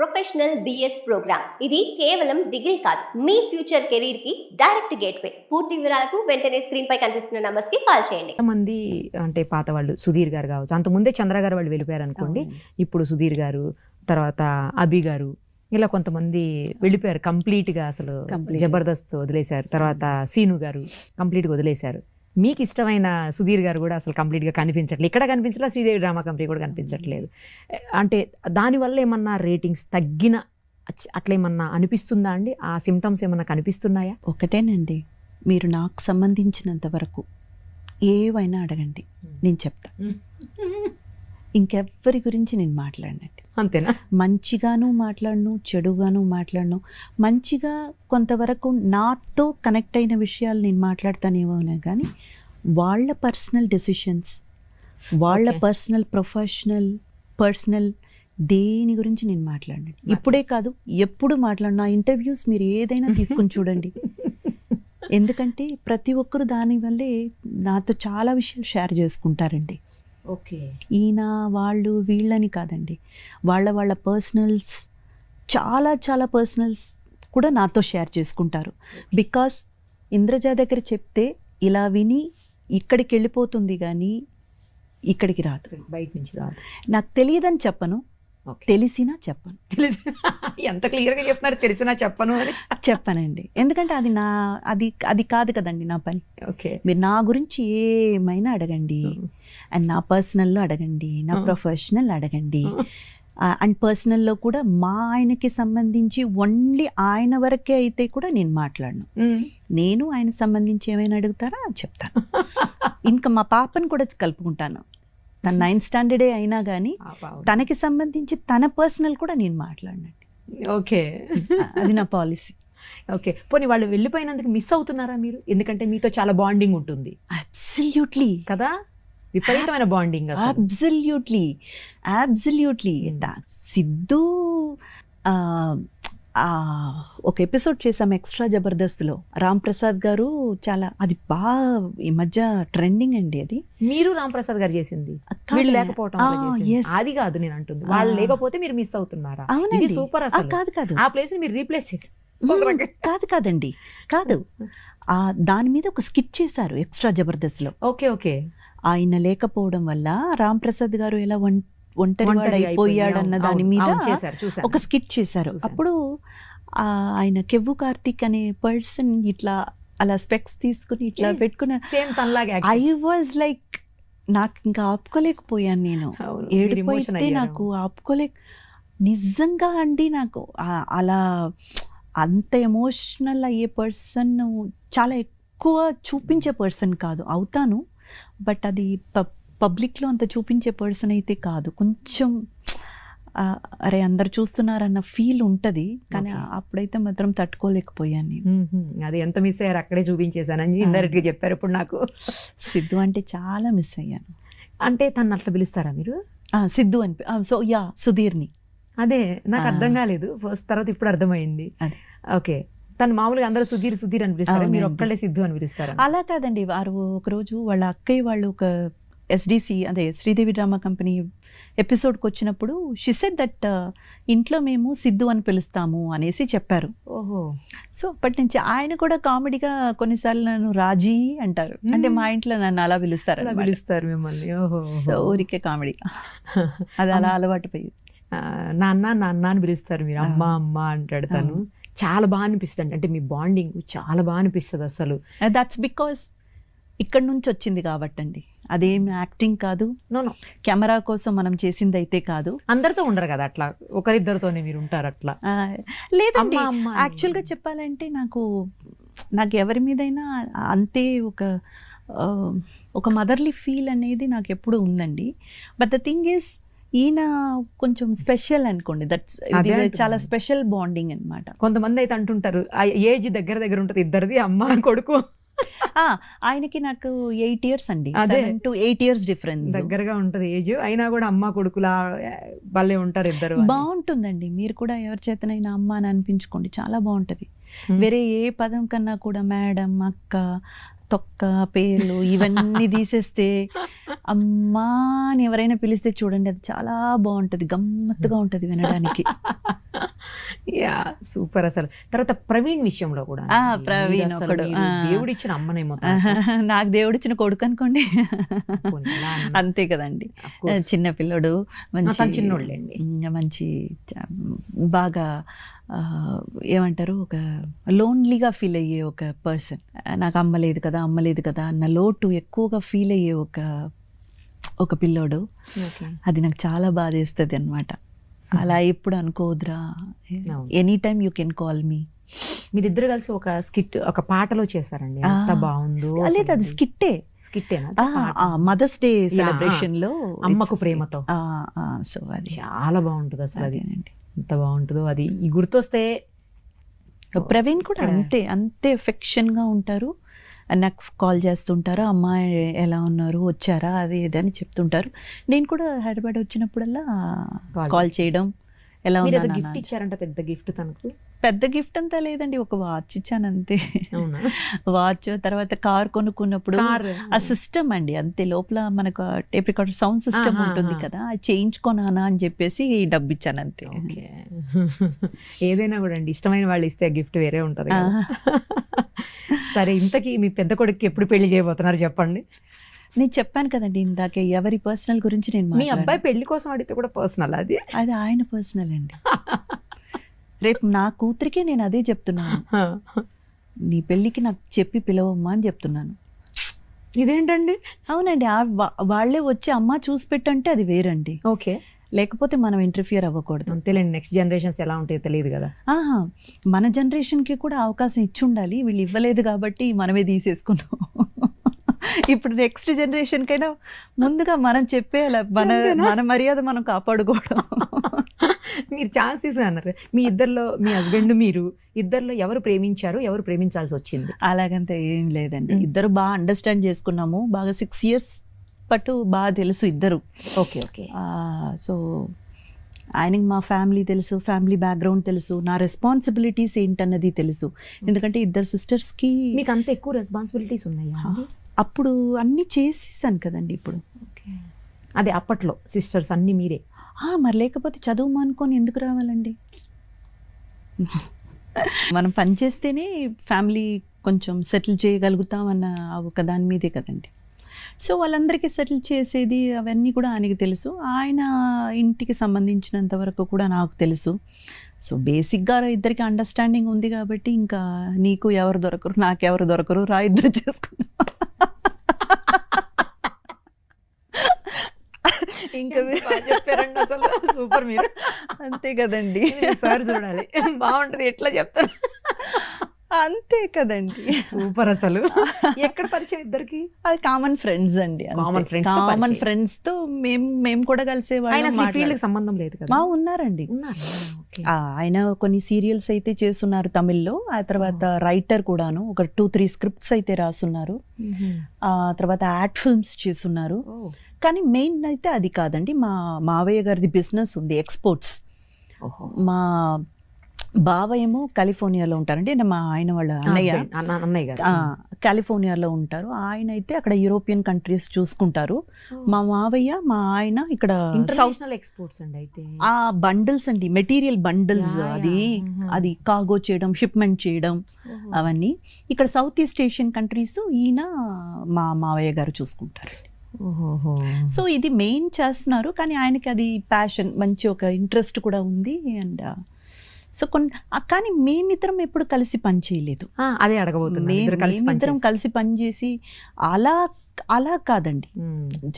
Professional BS programme. ఇది కేవలం degree కాదు, మీ ఫ్యూచర్ కెరీర్ కి డైరెక్ట్ గేట్వే. పూర్తి వివరాలకు వెంటనే స్క్రీన్ పై కనిపిస్తున్న నంబర్స్ కి కాల్ చేయండి. మంది అంటే పాత వాళ్ళు సుధీర్ గారు కావచ్చు, అంతకుముందే చంద్ర గారు వాళ్ళు వెళ్ళిపోయారు అనుకోండి, ఇప్పుడు సుధీర్ గారు, తర్వాత అభి గారు, ఇలా కొంతమంది వెళ్ళిపోయారు కంప్లీట్గా. అసలు జబర్దస్త్ వదిలేశారు. తర్వాత సీను గారు కంప్లీట్గా వదిలేశారు. మీకు ఇష్టమైన సుధీర్ గారు కూడా అసలు కంప్లీట్గా కనిపించట్లేదు. ఇక్కడ కనిపించట్లేదు, శ్రీదేవి డ్రామా కంపెనీ కూడా కనిపించట్లేదు. అంటే దానివల్ల ఏమన్నా రేటింగ్స్ తగ్గిన అట్లా ఏమన్నా అనిపిస్తుందా అండి? ఆ సిమ్టమ్స్ ఏమన్నా కనిపిస్తున్నాయా? ఒకటేనండి, మీరు నాకు సంబంధించినంత వరకు ఏవైనా అడగండి, నేను చెప్తా. ఇంకెవ్వరి గురించి నేను మాట్లాడినండి. అంతేనా? మంచిగాను మాట్లాడను, చెడుగాను మాట్లాడను. మంచిగా కొంతవరకు నాతో కనెక్ట్ అయిన విషయాలు నేను మాట్లాడతానేమో కానీ వాళ్ళ పర్సనల్ డెసిషన్స్, వాళ్ళ పర్సనల్ దేని గురించి నేను మాట్లాడినండి. ఇప్పుడే కాదు, ఎప్పుడు మాట్లాడిన ఇంటర్వ్యూస్ మీరు ఏదైనా తీసుకుని చూడండి. ఎందుకంటే ప్రతి ఒక్కరు దానివల్లే నాతో చాలా విషయాలు షేర్ చేసుకుంటారండి. ఓకే, ఈయన వాళ్ళు వీళ్ళని కాదండి, వాళ్ళ పర్సనల్స్, చాలా పర్సనల్స్ కూడా నాతో షేర్ చేసుకుంటారు. బికాస్ ఇంద్రజ దగ్గర చెప్తే ఇలా విని ఇక్కడికి వెళ్ళిపోతుంది కానీ ఇక్కడికి రాదు, బయట నుంచి రాదు. నాకు తెలియదని చెప్పను, తెలిసినా చెప్పను. ఎంత క్లియర్గా చెప్తున్నారు, తెలిసినా చెప్పను అని. చెప్పనండి, ఎందుకంటే అది కాదు కదండి నా పని. ఓకే, మీరు నా గురించి ఏమైనా అడగండి, అండ్ నా పర్సనల్లో అడగండి, నా ప్రొఫెషనల్ అడగండి. అండ్ పర్సనల్లో కూడా మా ఆయనకి సంబంధించి ఓన్లీ ఆయన వరకే అయితే కూడా నేను మాట్లాడను. నేను ఆయన సంబంధించి ఏమైనా అడుగుతారా చెప్తాను. ఇంకా మా పాపను కూడా కలుపుకుంటాను. తన 9th స్టాండర్డే అయినా కానీ తనకి సంబంధించి తన పర్సనల్ కూడా నేను మాట్లాడినండి. ఓకే, అది నా పాలసీ. ఓకే, పోనీ వాళ్ళు వెళ్ళిపోయినందుకు మిస్ అవుతున్నారా మీరు? ఎందుకంటే మీతో చాలా బాండింగ్ ఉంటుంది. అబ్సల్యూట్లీ కదా, విపరీతమైన బాండింగ్. అబ్సల్యూట్లీ సిద్ధు ఒక ఎపిసోడ్ చేసాం ఎక్స్ట్రా జబర్దస్త్లో. రామ్ ప్రసాద్ గారు చాలా, అది బాగా ఈ మధ్య ట్రెండింగ్ అండి. అది మీరు రామ్ ప్రసాద్ గారు చేసింది, వీళ్ళు లేకపోవటం అది కాదు నేను అంటుంది. వాళ్ళు లేకపోతే మీరు మిస్ అవుతున్నారా? అవునండి, సూపర్. అసలు కాదు, ఆ ప్లేస్ ని మీరు రీప్లేస్ చేసి కాదండి, కాదు. దాని మీద ఒక స్కిట్ చేశారు ఎక్స్ట్రా జబర్దస్త్లో. ఓకే, ఆయన లేకపోవడం వల్ల రామ్ ప్రసాద్ గారు ఎలా ఒంటరివాడు అయిపోయాడన్న దాని మీద ఒక స్కిట్ చేశారు. అప్పుడు ఆయన కెవ్వు కార్తిక్ అనే పర్సన్ ఇట్లా అలా స్పెక్స్ తీసుకుని ఇట్లా పెట్టుకున్న, ఐ వాజ్ లైక్, నాకు ఇంకా ఆపుకోలేకపోయాను. నేను ఏడిపోయితే నాకు నిజంగా అండి, నాకు అలా అంత ఎమోషనల్ అయ్యే పర్సన్, చాలా ఎక్కువ చూపించే పర్సన్ కాదు, అవుతాను బట్ అది పబ్లిక్లో అంత చూపించే పర్సన్ అయితే కాదు. కొంచెం అరే అందరు చూస్తున్నారన్న ఫీల్ ఉంటుంది, కానీ అప్పుడైతే మాత్రం తట్టుకోలేకపోయాను నేను. అది ఎంత మిస్ అయ్యారు, అక్కడే చూపించేశానని ఇండైరెక్ట్గా చెప్పారు. ఇప్పుడు నాకు సిద్ధు అంటే చాలా మిస్ అయ్యాను. అంటే తను అట్లా పిలుస్తారా మీరు? సిద్ధు అని. సో సుధీర్ని. అదే నాకు అర్థం కాలేదు ఫస్ట్, తర్వాత ఇప్పుడు అర్థమైంది. ఓకే, తను మామూలుగా అందరూ సుధీర్ అని పిలుస్తారు, మీరు ఒక్కళ్ళే సిద్ధు అని పిలుస్తారు? అలా కాదండి, వారు ఒకరోజు వాళ్ళ అక్కయ్య వాళ్ళు ఒక ఎస్డిసి, అదే శ్రీదేవి డ్రామా కంపెనీ ఎపిసోడ్కి వచ్చినప్పుడు షీ సెడ్ దట్ ఇంట్లో మేము సిద్ధు అని పిలుస్తాము అనేసి చెప్పారు. ఓహో, సో అప్పటి నుంచి ఆయన కూడా కామెడీగా కొన్నిసార్లు నన్ను రాజీ అంటారు, అంటే మా ఇంట్లో నన్ను అలా పిలుస్తారు మిమ్మల్ని. ఓహో, సో ఊరికే కామెడీ, అది అలా అలవాటు పోయి. నాన్న అని పిలుస్తారు మీరు, అమ్మ అంటాడు తను. చాలా బాగా అనిపిస్తుంది, అంటే మీ బాండింగ్ చాలా బాగా అనిపిస్తుంది అసలు. దట్స్ బికాస్ ఇక్కడ నుంచి వచ్చింది కాబట్టి అండి, అదేం యాక్టింగ్ కాదు, నో కెమెరా కోసం మనం చేసింది అయితే కాదు. అందరితో ఉండరు కదా అట్లా, ఒకరిద్దరితోనే మీరు ఉంటారు అట్లా? లేదండి, యాక్చువల్గా చెప్పాలంటే నాకు ఎవరి మీదైనా అంతే ఒక మదర్లీ ఫీల్ అనేది నాకు ఎప్పుడు ఉందండి. బట్ ద థింగ్ ఈస్, ఈయన కొంచెం స్పెషల్ అనుకోండి, దట్స్ చాలా స్పెషల్ బాండింగ్ అనమాట. కొంతమంది అయితే అంటుంటారు ఏజ్ దగ్గర ఉంటుంది ఇద్దరిది, అమ్మ కొడుకు. ఆయనకి నాకు 8 years అండి, 7 to 8 years డిఫరెన్స్. దగ్గరగా ఉంటుంది ఏజ్, అయినా కూడా అమ్మ కొడుకులా భలే ఉంటారు ఇద్దరు. బాగుంటుందండి, మీరు కూడా ఎవరి చేతనైనా అమ్మ అని అనిపించుకోండి, చాలా బాగుంటుంది. వేరే ఏ పదం కన్నా కూడా మేడం, అక్క, తొక్క, పేర్లు ఇవన్నీ తీసేస్తే అమ్మా అని ఎవరైనా పిలిస్తే చూడండి, అది చాలా బాగుంటుంది, గమ్మత్తుగా ఉంటుంది వినడానికి. యా సూపర్ అసలు. తర్వాత ప్రవీణ్ విషయంలో కూడా ప్రవీణ్ మీరు అసలు ఒకడు, మీరు దేవుడిచ్చిన అమ్మనేమో నాకు దేవుడిచ్చిన కొడుకు అనుకోండి. అంతే కదండి, చిన్న పిల్లడు, మంచి చిన్నోళ్ళండి, మంచి బాగా ఏమంటారు, ఒక లోన్లీగా ఫీల్ అయ్యే ఒక పర్సన్. నాకు అమ్మలేదు కదా అన్న లోటు ఎక్కువగా ఫీల్ అయ్యే ఒక పిల్లోడు. అది నాకు చాలా బాధేస్తుంది అనమాట. అలా ఎప్పుడు అనుకోవద్దురా, any time you can call me. మీరిద్దరు కలిసి ఒక స్కిట్, ఒక పాటలో చేశారండి, ఎంత బాగుందో. లేదు, అది స్కిట్టేనా, మదర్స్ డే సెలబ్రేషన్ లో అమ్మకు ప్రేమతో. సో అది చాలా బాగుంటుంది అసలు, అది ఎంత బాగుంటుందో. అది ఈ గుర్తొస్తే. ప్రవీణ్ కూడా అంతే ఎఫెక్షన్ గా ఉంటారు, నాకు కాల్ చేస్తుంటారు, అమ్మాయి ఎలా ఉన్నారు, వచ్చారా, అది ఇదని చెప్తుంటారు. నేను కూడా హైదరాబాద్ వచ్చినప్పుడల్లా కాల్ చేయడం, ఎలా ఉన్నా. గిఫ్ట్ ఇచ్చారంట, పెద్ద గిఫ్ట్ తనకు. పెద్ద గిఫ్ట్ అంతా లేదండి, ఒక వాచ్ ఇచ్చాను అంతే. వాచ్, తర్వాత కార్ కొనుక్కున్నప్పుడు ఆ సిస్టమ్ అండి అంతే, లోపల మనకు టేప్ రికార్డర్ సౌండ్ సిస్టమ్ ఉంటుంది కదా, అది చేయించుకోనా అని చెప్పేసి డబ్బు ఇచ్చాను అంతే. ఏదైనా కూడా అండి, ఇష్టమైన వాళ్ళు ఇస్తే గిఫ్ట్ వేరే ఉంటుంది. సరే, ఇంతకీ మీ పెద్ద కొడుకు ఎప్పుడు పెళ్లి చేయబోతున్నారు చెప్పండి. నేను చెప్పాను కదండి ఇందాకే, ఎవరి పర్సనల్ గురించి నేను. మీ అబ్బాయి పెళ్లి కోసం అడిగితే కూడా పర్సనల్, అది ఆయన పర్సనల్ అండి. రేపు నా కూతురికే నేను అదే చెప్తున్నాను, నీ పెళ్ళికి నాకు చెప్పి పిలవమ్మా అని చెప్తున్నాను. ఇదేంటండి? అవునండి, వాళ్ళే వచ్చి అమ్మ చూసి పెట్టంటే అది వేరండి. ఓకే, లేకపోతే మనం ఇంటర్ఫియర్ అవ్వకూడదు. అంతేలేండి, నెక్స్ట్ జనరేషన్స్ ఎలా ఉంటాయో తెలియదు కదా. మన జనరేషన్కి కూడా అవకాశం ఇచ్చి ఉండాలి, వీళ్ళు ఇవ్వలేదు కాబట్టి మనమే తీసేసుకున్నాం. ఇప్పుడు నెక్స్ట్ జనరేషన్ కైనా ముందుగా మనం చెప్పేయాలి, మన మర్యాద మనం కాపాడుకోవడం. మీరు ఛాన్స్ అన్నారు, మీ ఇద్దరిలో, మీ హస్బెండ్ మీరు ఇద్దరిలో ఎవరు ప్రేమించారు, ఎవరు ప్రేమించాల్సి వచ్చింది? అలాగంతా ఏం లేదండి, ఇద్దరు బాగా అండర్స్టాండ్ చేసుకున్నాము, బాగా 6 years పట్టు బాగా తెలుసు ఇద్దరు. ఓకే. సో ఆయనకి మా ఫ్యామిలీ తెలుసు, ఫ్యామిలీ బ్యాక్గ్రౌండ్ తెలుసు, నా రెస్పాన్సిబిలిటీస్ ఏంటన్నది తెలుసు. ఎందుకంటే ఇద్దరు సిస్టర్స్కి. మీకు అంత ఎక్కువ రెస్పాన్సిబిలిటీస్ ఉన్నాయా? అప్పుడు అన్నీ చేసేసాను కదండి. ఇప్పుడు అదే అప్పట్లో సిస్టర్స్ అన్నీ మీరే. మరి లేకపోతే చదువు మానుకొని ఎందుకు రావాలండి? మనం పని చేస్తేనే ఫ్యామిలీ కొంచెం సెటిల్ చేయగలుగుతామన్న ఒక దాని మీదే కదండి. సో వాళ్ళందరికీ సెటిల్ చేసేది అవన్నీ కూడా ఆయనకి తెలుసు, ఆయన ఇంటికి సంబంధించినంత వరకు కూడా నాకు తెలుసు. సో బేసిక్గా ఇద్దరికి అండర్స్టాండింగ్ ఉంది కాబట్టి ఇంకా నీకు ఎవరు దొరకరు, నాకెవరు దొరకరు, రా ఇద్దరు చేసుకున్నాం. ఇంకా చెప్పారండి అసలు, సూపర్. మీరు అంతే కదండి, సార్ చూడాలి, బాగుంటుంది ఎట్లా చెప్తారు. అంతే కదండి, సూపర్. అసలు ఎక్కడ పరిచయం ఇద్దరికి? అది కామన్ ఫ్రెండ్స్ అండి, కామన్ ఫ్రెండ్స్ తో మేము కూడా కలిసేవాళ్ళం. ఫీల్డ్ కి సంబంధం లేదు కదా? ఉన్నారండి, ఆయన కొన్ని సీరియల్స్ అయితే చేస్తున్నారు తమిళ్లో, ఆ తర్వాత రైటర్ కూడాను, ఒక 2-3 స్క్రిప్ట్స్ అయితే రాసున్నారు, ఆ తర్వాత యాడ్ ఫిల్మ్స్ చేస్తున్నారు. కానీ మెయిన్ అయితే అది కాదండి, మా మావయ్య గారిది బిజినెస్ ఉంది, ఎక్స్పోర్ట్స్. మా బావ ఏమో కాలిఫోర్నియాలో ఉంటారండి, మా ఆయన వాళ్ళ అన్నయ్య గారు కాలిఫోర్నియాలో ఉంటారు. ఆయన అయితే అక్కడ యూరోపియన్ కంట్రీస్ చూసుకుంటారు. మా మావయ్య, మా ఆయన ఇక్కడ ఇంటర్నేషనల్ ఎక్స్పోర్ట్స్ అండి. అయితే ఆ బండిల్స్ అండి, మెటీరియల్ బండిల్స్, అది కార్గో చేయడం, షిప్మెంట్ చేయడం, అవన్నీ ఇక్కడ సౌత్ ఈస్ట్ ఏషియన్ కంట్రీస్ ఈయన మా మావయ్య గారు చూసుకుంటారు. సో ఇది మెయిన్ చేస్తున్నారు, కానీ ఆయనకి అది ప్యాషన్, మంచి ఒక ఇంట్రెస్ట్ కూడా ఉంది. అండ్ సో కానీ మేమిద్దరం ఎప్పుడు కలిసి పని చేయలేదు. అదే అడగబోతున్నా, మేమిద్దరం కలిసి పని చేసి అలా కాదండి,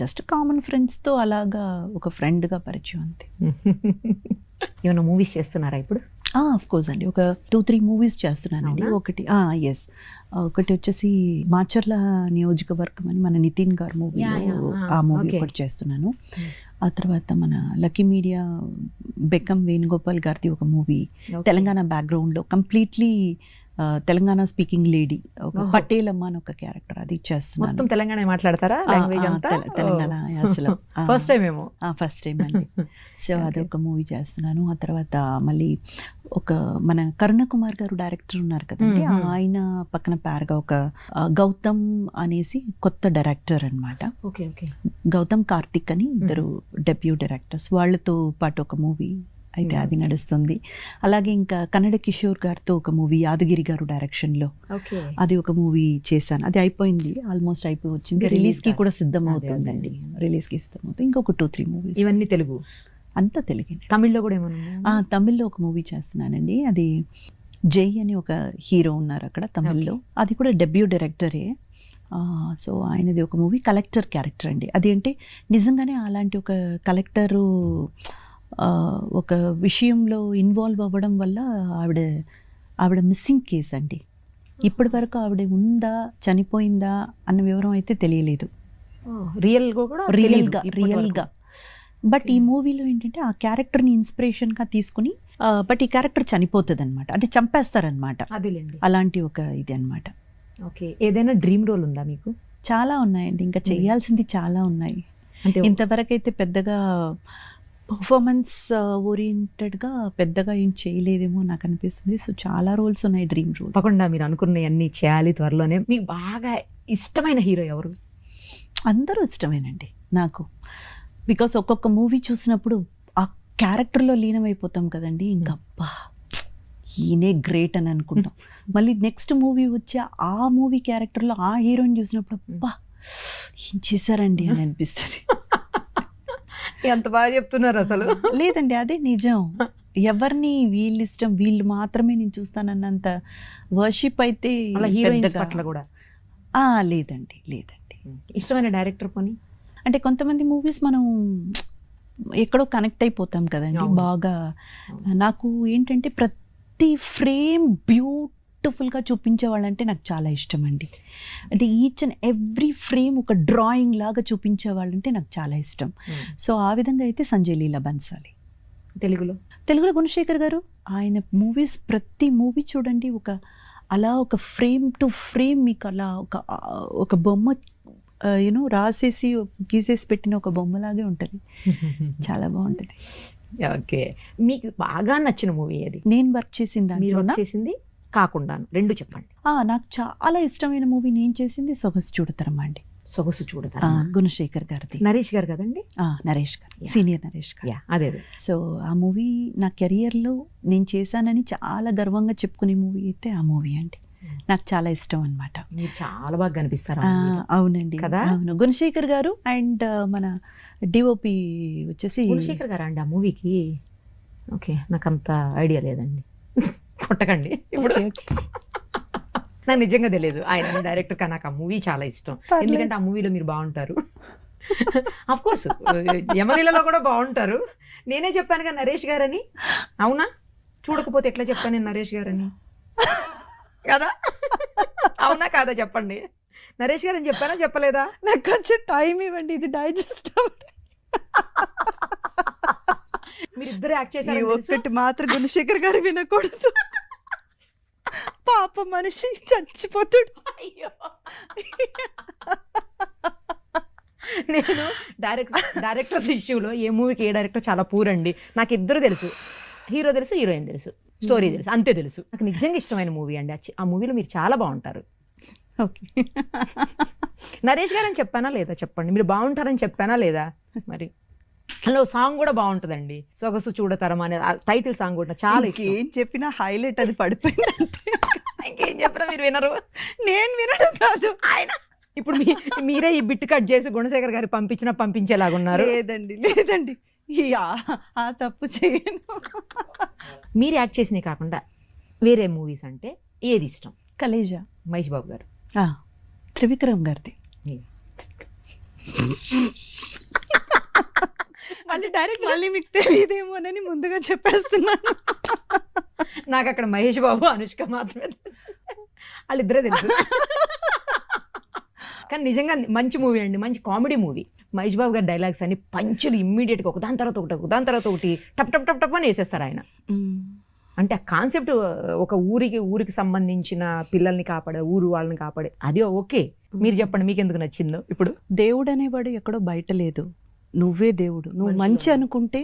జస్ట్ కామన్ ఫ్రెండ్స్తో అలాగా ఒక ఫ్రెండ్గా పరిచయం అంతే. ఏమైనా మూవీస్ చేస్తున్నారా ఇప్పుడు? ఆఫ్ కోర్స్ అండి, ఒక 2-3 మూవీస్ చేస్తున్నానండి. ఒకటి వచ్చేసి మాచర్ల నియోజకవర్గం అని మన నితిన్ గారు మూవీ, ఆ మూవీ ఒకటి చేస్తున్నాను. ఆ తర్వాత మన లక్కీ మీడియా బెక్కం వేణుగోపాల్ గారిది ఒక మూవీ, తెలంగాణ బ్యాక్గ్రౌండ్లో కంప్లీట్లీ తెలంగాణ స్పీకింగ్ లేడీ, ఒక పటేలమ్మ అని ఒక క్యారెక్టర్, అది చేస్తున్నాను. మొత్తం తెలంగాణ మాట్లాడతారా? లాంగ్వేజ్ అంతా తెలంగాణ అసలు ఫస్ట్ టైం ఏమో, ఫస్ట్ టైం అండి. సో అదొక మూవీ చేస్తున్నాను. ఆ తర్వాత మళ్ళీ ఒక మన కరుణ కుమార్ గారు డైరెక్టర్ ఉన్నారు కదండి, ఆయన పక్కన పేరుగా ఒక గౌతమ్ అనేసి కొత్త డైరెక్టర్ అనమాట. ఓకే. గౌతమ్ కార్తిక్ అని ఇద్దరు డెబ్యూ డైరెక్టర్స్, వాళ్ళతో పాటు ఒక మూవీ అయితే అది నడుస్తుంది. అలాగే ఇంకా కన్నడ కిషోర్ గారితో ఒక మూవీ యాదగిరి గారు డైరెక్షన్లో ఓకే. అది ఒక మూవీ చేశాను. అది అయిపోయింది, ఆల్మోస్ట్ అయిపోయి వచ్చింది. ఇంకా రిలీజ్కి release కూడా సిద్ధం అవుతుందండి. రిలీజ్కి సిద్ధం అవుతుంది. ఇంకొక 2-3 మూవీస్. ఇవన్నీ తెలుగు? అంతా తెలుగే. తమిళ్లో కూడా ఏమన్నా? తమిళ్లో ఒక మూవీ చేస్తున్నానండి. అది జై అని ఒక హీరో ఉన్నారు అక్కడ తమిళ్లో. అది కూడా డెబ్యూ డైరెక్టరే. సో ఆయనది ఒక మూవీ కలెక్టర్ క్యారెక్టర్ అండి. అదేంటి నిజంగానే అలాంటి ఒక కలెక్టరు ఒక విషయంలో ఇన్వాల్వ్ అవ్వడం వల్ల ఆవిడ మిస్సింగ్ కేస్ అండి. ఇప్పటి వరకు ఆవిడ ఉందా చనిపోయిందా అన్న వివరం అయితే తెలియలేదు. రియల్గా. బట్ ఈ మూవీలో ఏంటంటే ఆ క్యారెక్టర్ని ఇన్స్పిరేషన్గా తీసుకుని బట్ ఈ క్యారెక్టర్ చనిపోతుంది అనమాట, అంటే చంపేస్తారనమాట. అలాంటి ఒక ఇది అనమాట. ఓకే. ఏదైనా డ్రీమ్ రోల్ ఉందా మీకు? చాలా ఉన్నాయండి, ఇంకా చేయాల్సింది చాలా ఉన్నాయి. ఇంతవరకు అయితే పెద్దగా పర్ఫార్మెన్స్ ఓరియంటెడ్గా పెద్దగా ఏం చేయలేదేమో నాకు అనిపిస్తుంది. సో చాలా రోల్స్ ఉన్నాయి డ్రీమ్ రోల్. తప్పకుండా మీరు అనుకున్నవన్నీ చేయాలి త్వరలోనే. మీకు బాగా ఇష్టమైన హీరో ఎవరు? అందరూ ఇష్టమేనండి నాకు. బికాస్ ఒక్కొక్క మూవీ చూసినప్పుడు ఆ క్యారెక్టర్లో లీనమైపోతాం కదండి. ఇంకా అబ్బా ఈయనే గ్రేట్ అని అనుకుంటాం. మళ్ళీ నెక్స్ట్ మూవీ వచ్చి ఆ మూవీ క్యారెక్టర్లో ఆ హీరోని చూసినప్పుడు అబ్బా ఏం చేశారండి అని అనిపిస్తుంది. ఎంత బాగా చెప్తున్నారు అసలు. లేదండి అదే నిజం. ఎవరిని వీళ్ళు ఇష్టం వీళ్ళు మాత్రమే నేను చూస్తానన్నంత వర్షిప్ అయితే పట్ల కూడా లేదండి. ఇష్టమైన డైరెక్టర్ పోనీ? అంటే కొంతమంది మూవీస్ మనం ఎక్కడో కనెక్ట్ అయిపోతాం కదండి బాగా. నాకు ఏంటంటే ప్రతి ఫ్రేమ్ బ్యూటిఫుల్గా చూపించే వాళ్ళంటే నాకు చాలా ఇష్టం అండి. అంటే ఈచ్ అండ్ ఎవ్రీ ఫ్రేమ్ ఒక డ్రాయింగ్ లాగా చూపించే వాళ్ళంటే నాకు చాలా ఇష్టం. సో ఆ విధంగా అయితే సంజయ్ లీలా బన్సాలి. తెలుగులో గుణశేఖర్ గారు ఆయన మూవీస్ ప్రతి మూవీ చూడండి అలా ఒక ఫ్రేమ్ టు ఫ్రేమ్ మీకు అలా ఒక బొమ్మ రాసేసి గీసేసి పెట్టిన ఒక బొమ్మలాగే ఉంటుంది. చాలా బాగుంటుంది. ఓకే. మీకు బాగా నచ్చిన మూవీ ఏది? నేను వర్క్ చేసింది కాకుండా రెండు చెప్పండి. నాకు చాలా ఇష్టమైన మూవీ నేను చేసింది సొగసు చూడతరమా అండి. సొగసు చూడతరమా గుణశేఖర్ గారిది. నరేష్ గారు కదండి? నరేష్ గారు, సీనియర్ నరేష్ గారు. అదే. సో ఆ మూవీ నా కెరియర్లో నేను చేశానని చాలా గర్వంగా చెప్పుకునే మూవీ అయితే ఆ మూవీ అండి. నాకు చాలా ఇష్టం అనమాట. మీరు చాలా బాగా కనిపిస్తారు. అవునండి కదా. అవును, గుణశేఖర్ గారు అండ్ మన డిఓపి వచ్చేసి గుణశేఖర్ గారు అండి ఆ మూవీకి. ఓకే, నాకు అంత ఐడియా లేదండి, కొట్టకండి ఇప్పుడు. నాకు నిజంగా తెలియదు ఆయన డైరెక్టర్. కానీ నాకు ఆ మూవీ చాలా ఇష్టం, ఎందుకంటే ఆ మూవీలో మీరు బాగుంటారు. అఫ్ కోర్స్ యమనిలలో కూడా బాగుంటారు. నేనే చెప్పాను కదా నరేష్ గారని. అవునా? చూడకపోతే ఎట్లా చెప్పాను నేను నరేష్ గారని కదా? అవునా కాదా చెప్పండి. నరేష్ గారు అని చెప్పానా చెప్పలేదా? నాకు కొంచెం టైం ఇవ్వండి, ఇది డైజెస్ట్. మీరిద్దరు యాక్ట్ చేశారు. ఒక్కటి మాత్రం గుణశేఖర్ గారు వినకూడదు, పాప మనిషి చచ్చిపోతాడు. అయ్యో, నేను డైరెక్టర్స్ ఇష్యూలో ఏ మూవీకి ఏ డైరెక్టర్ చాలా పూరండి. నాకు ఇద్దరు తెలుసు, హీరో తెలుసు, హీరోయిన్ తెలుసు, స్టోరీ తెలుసు, అంతే తెలుసు. నాకు నిజంగా ఇష్టమైన మూవీ అండి. ఆ మూవీలో మీరు చాలా బాగుంటారు. ఓకే. నరేష్ గారు అని చెప్పానా లేదా చెప్పండి. మీరు బాగుంటారని చెప్పానా లేదా? మరి హలో సాంగ్ కూడా బాగుంటుందండి, సొగసు చూడతరమా అనే టైటిల్ సాంగ్ కూడా చాలా ఇష్టం. ఏం చెప్పినా హైలైట్ అది పడిపోయింది. ఇంకేం చెప్పినా మీరు వినరు. నేను వినడం కాదు, ఆయన ఇప్పుడు మీరే ఈ బిట్ కట్ చేసి గుణశేఖర్ గారికి పంపించేలాగున్నారు. లేదండి ఆ తప్పు చేయను. మీరు యాక్ట్ చేసినవి కాకుండా వేరే మూవీస్ అంటే ఏది ఇష్టం? కలేజా, మహేష్ బాబు గారు. త్రివిక్రమ్ గారిది. మళ్ళీ మీకు తెలియదేమోనని ముందుగా చెప్పేస్తున్నాను. నాకు అక్కడ మహేష్ బాబు, అనుష్క మాత్రమే వాళ్ళిద్దరే తెలుసు. కానీ నిజంగా మంచి మూవీ అండి, మంచి కామెడీ మూవీ. మహేష్ బాబు గారి డైలాగ్స్ అన్ని పంచులు ఇమ్మీడియట్గా ఒకదాని తర్వాత ఒకటి టప్ టప్ టప్ టప్ అని వేసేస్తారు ఆయన. అంటే ఆ కాన్సెప్ట్ ఒక ఊరికి సంబంధించిన పిల్లల్ని కాపాడే, ఊరు వాళ్ళని కాపాడే, అది ఓకే. మీరు చెప్పండి మీకు ఎందుకు నచ్చిందో. ఇప్పుడు దేవుడు అనేవాడు ఎక్కడో బయట లేదు, నువ్వే దేవుడు. నువ్వు మంచి అనుకుంటే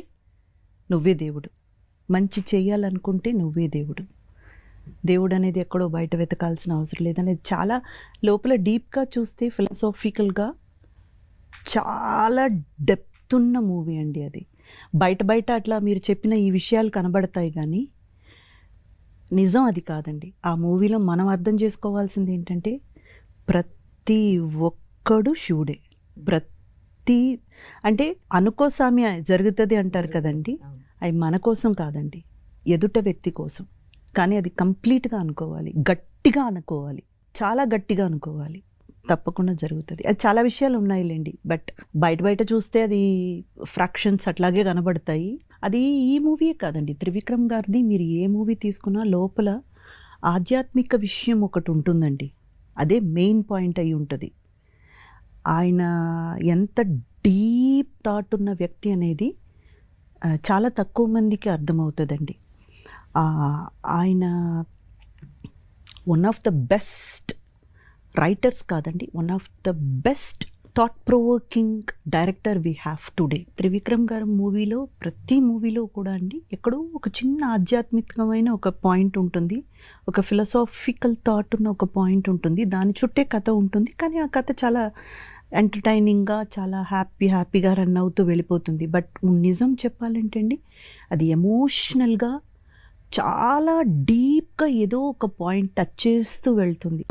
నువ్వే దేవుడు, మంచి చెయ్యాలనుకుంటే నువ్వే దేవుడు. దేవుడు అనేది ఎక్కడో బయట వెతకాల్సిన అవసరం లేదనేది చాలా లోపల డీప్గా చూస్తే ఫిలాసాఫికల్గా చాలా డెప్త్ ఉన్న మూవీ అండి అది. బయట అట్లా మీరు చెప్పిన ఈ విషయాలు కనబడతాయి కానీ నిజం అది కాదండి. ఆ మూవీలో మనం అర్థం చేసుకోవాల్సింది ఏంటంటే ప్రతి ఒక్కడు శివుడే. అంటే అనుకోసామి జరుగుతుంది అంటారు కదండి, అవి మన కోసం కాదండి, ఎదుట వ్యక్తి కోసం. కానీ అది కంప్లీట్గా అనుకోవాలి, గట్టిగా అనుకోవాలి, చాలా గట్టిగా అనుకోవాలి, తప్పకుండా జరుగుతుంది. అది చాలా విషయాలు ఉన్నాయిలేండి, బట్ బయట చూస్తే అది ఫ్రాక్షన్స్ అట్లాగే కనబడతాయి. అది ఈ మూవీయే కాదండి, త్రివిక్రమ్ గారిది మీరు ఏ మూవీ తీసుకున్నా లోపల ఆధ్యాత్మిక విషయం ఒకటి ఉంటుందండి. అదే మెయిన్ పాయింట్ అయి ఉంటుంది. ఆయన ఎంత డీప్ థాట్ ఉన్న వ్యక్తి అనేది చాలా తక్కువ మందికి అర్థమవుతుందండి. ఆయన one of the best writers కాదండి, one of the best thought provoking director we have today. Trivikram garu మూవీలో ప్రతి మూవీలో కూడా అండి ఎక్కడో ఒక చిన్న ఆధ్యాత్మికమైన ఒక పాయింట్ ఉంటుంది, ఒక ఫిలసాఫికల్ థాట్ ఉన్న ఒక పాయింట్ ఉంటుంది, దాని చుట్టే కథ ఉంటుంది. కానీ ఆ కథ చాలా ఎంటర్టైనింగ్గా, చాలా హ్యాపీగా రన్ అవుతూ వెళ్ళిపోతుంది. బట్ నిజం చెప్పాలంటే అండి అది ఎమోషనల్గా చాలా డీప్గా ఏదో ఒక పాయింట్ టచ్ చేస్తూ వెళ్తుంది.